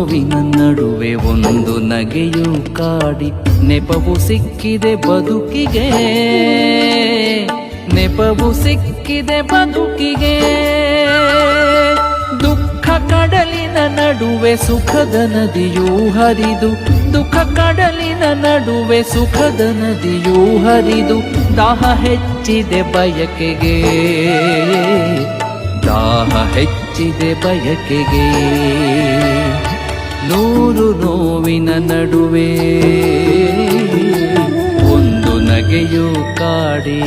ನೋವಿನ ನಡುವೆ ಒಂದು ನಗೆಯು ಕಾಡಿ ನೆಪವು ಸಿಕ್ಕಿದೆ ಬದುಕಿಗೆ, ನೆಪವು ಸಿಕ್ಕಿದೆ ಬದುಕಿಗೆ. ದುಃಖ ಕಡಲಿನ ನಡುವೆ ಸುಖದ ನದಿಯೂ ಹರಿದು, ದುಃಖ ಕಡಲಿನ ನಡುವೆ ಸುಖದ ನದಿಯೂ ಹರಿದು, ದಾಹ ಹೆಚ್ಚಿದೆ ಬಯಕೆಗೆ, ದಾಹ ಹೆಚ್ಚಿದೆ ಬಯಕೆಗೆ. ನೂರು ನೋವಿನ ನಡುವೆ ಒಂದು ನಗೆಯು ಕಾಡಿ